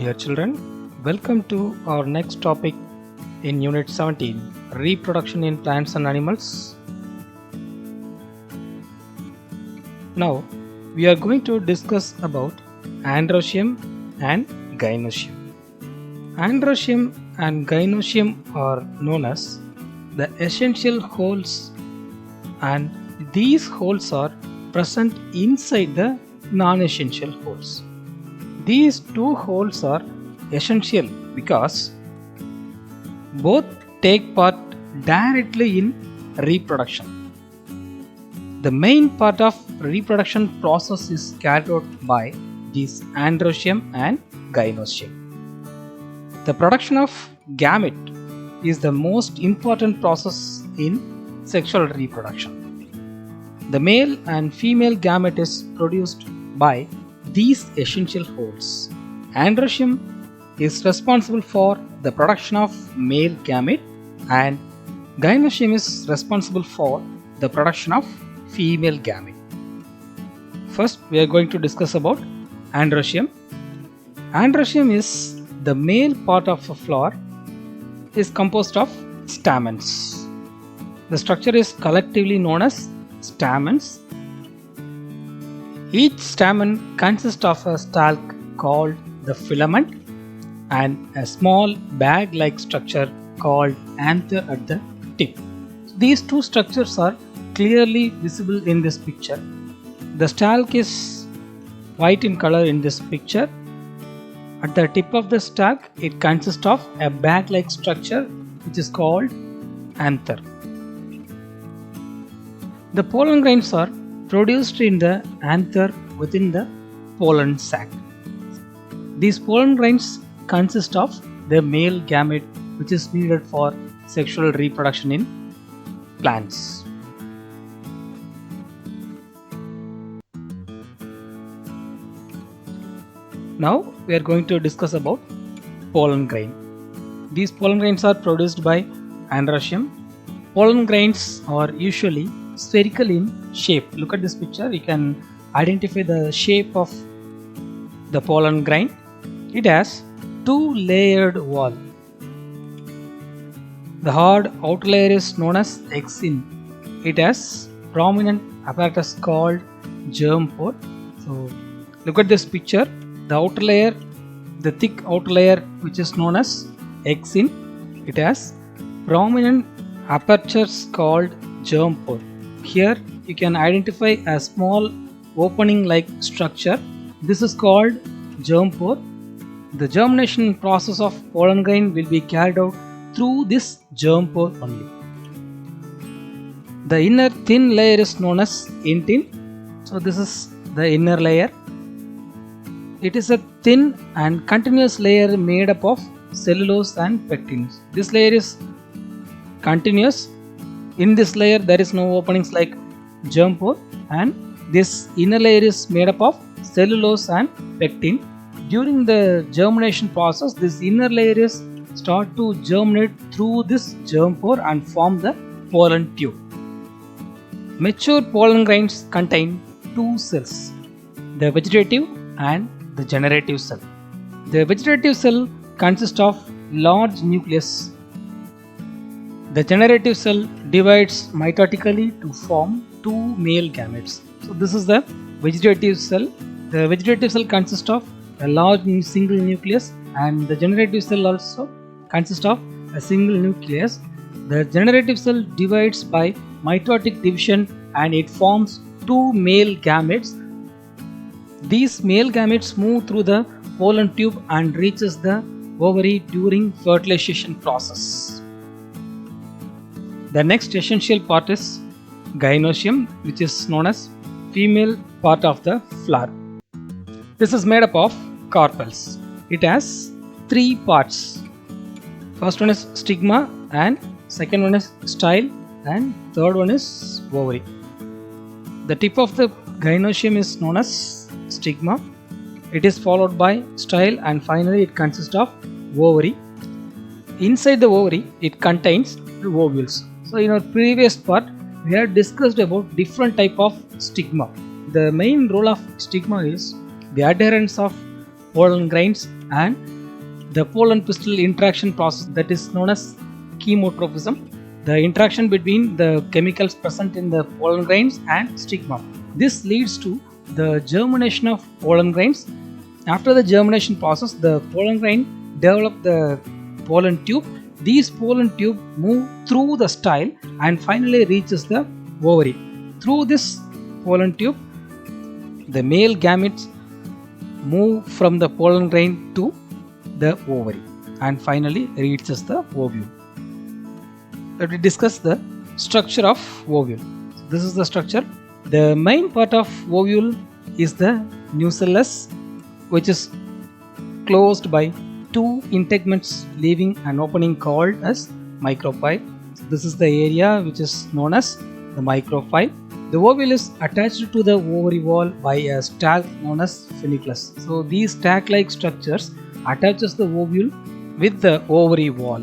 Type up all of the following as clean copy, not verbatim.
Dear children, welcome to our next topic in Unit 17, Reproduction in Plants and Animals. Now, we are going to discuss about androecium and gynoecium. Androecium and gynoecium are known as the essential holes, and these holes are present inside the non-essential holes. These two holes are essential because both take part directly in reproduction. The main part of reproduction process is carried out by these androecium and gynoecium. The production of gamete is the most important process in sexual reproduction. The male and female gamete is produced by these essential holes. Androecium is responsible for the production of male gamete and gynoecium is responsible for the production of female gamete. First, we are going to discuss about androecium. Androecium is the male part of a flower, is composed of stamens. The structure is collectively known as stamens. Each stamen consists of a stalk called the filament and a small bag-like structure called anther at the tip. These two structures are clearly visible in this picture. The stalk is white in color in this picture. At the tip of the stalk, it consists of a bag-like structure which is called anther. The pollen grains are produced in the anther within the pollen sac. These pollen grains consist of the male gamete which is needed for sexual reproduction in plants. Now we are going to discuss about pollen grain. These pollen grains are produced by androecium. Pollen grains are usually spherical in shape. Look at this picture, you can identify the shape of the pollen grain. It has two layered wall. The hard outer layer is known as exin. It has prominent apparatus called germ pore. So look at this picture, the outer layer, the thick outer layer which is known as exin, it has prominent apertures called germ pore. Here you can identify a small opening like structure. This is called germ pore. The germination process of pollen grain will be carried out through this germ pore only. The inner thin layer is known as intine. So this is the inner layer. It is a thin and continuous layer made up of cellulose and pectins. This layer is continuous. In this layer there is no openings like germ pore, and this inner layer is made up of cellulose and pectin. During the germination process, this inner layer is start to germinate through this germ pore and form the pollen tube. Mature pollen grains contain two cells, the vegetative and the generative cell. The vegetative cell consists of large nucleus. The generative cell divides mitotically to form two male gametes. So this is the vegetative cell. The vegetative cell consists of a large single nucleus, and the generative cell also consists of a single nucleus. The generative cell divides by mitotic division and it forms two male gametes. These male gametes move through the pollen tube and reaches the ovary during fertilization process. The next essential part is gynoecium, which is known as female part of the flower. This is made up of carpels. It has three parts. First one is stigma, and second one is style, and third one is ovary. The tip of the gynoecium is known as stigma. It is followed by style, and finally it consists of ovary. Inside the ovary it contains the ovules. So in our previous part we have discussed about different type of stigma. The main role of stigma is the adherence of pollen grains and the pollen pistil interaction process, that is known as chemotropism, the interaction between the chemicals present in the pollen grains and stigma. This leads to the germination of pollen grains. After the germination process, the pollen grain develop the pollen tube. These pollen tube move through the style and finally reaches the ovary. Through this pollen tube, the male gametes move from the pollen grain to the ovary and finally reaches the ovule. Let me discuss the structure of ovule. So this is the structure. The main part of ovule is the nucellus, which is closed by two integments leaving an opening called as micropyle. So this is the area which is known as the micropyle. The ovule is attached to the ovary wall by a stalk known as funiculus. So these stalk-like structures attaches the ovule with the ovary wall.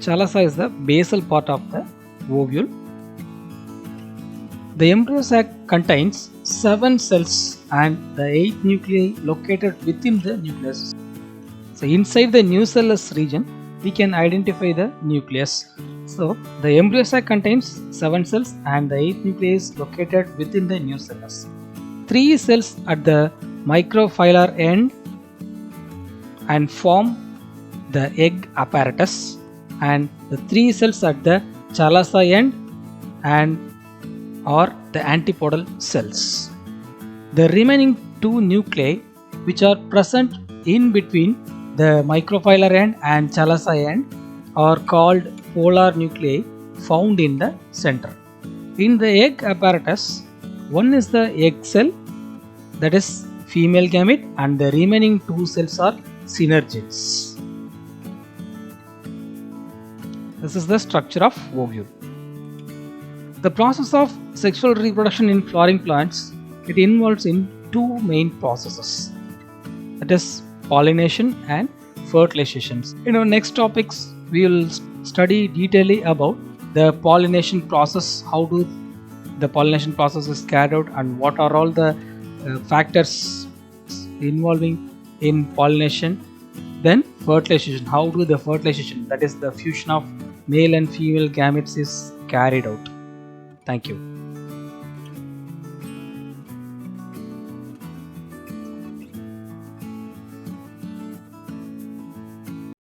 Chalaza is the basal part of the ovule. The embryo sac contains 7 cells and the 8 nuclei located within the nucleus. So inside the nucellus region, we can identify the nucleus. So the embryo sac contains 7 cells and the 8 nuclei is located within the nucellus. 3 cells at the microphylar end and form the egg apparatus, and the 3 cells at the chalaza end and are the antipodal cells. The remaining 2 nuclei, which are present in between the microphylar end and chalaza end, are called polar nuclei found in the center. In the egg apparatus, one is the egg cell, that is female gamete, and the remaining 2 cells are synergids. This is the structure of ovule. The process of sexual reproduction in flowering plants, it involves in 2 main processes, that is pollination and fertilization. In our next topics, we will study detailedly about the pollination process, how do the pollination process is carried out, and what are all the factors involving in pollination. Then fertilization, how do the fertilization, that is the fusion of male and female gametes, is carried out. Thank you.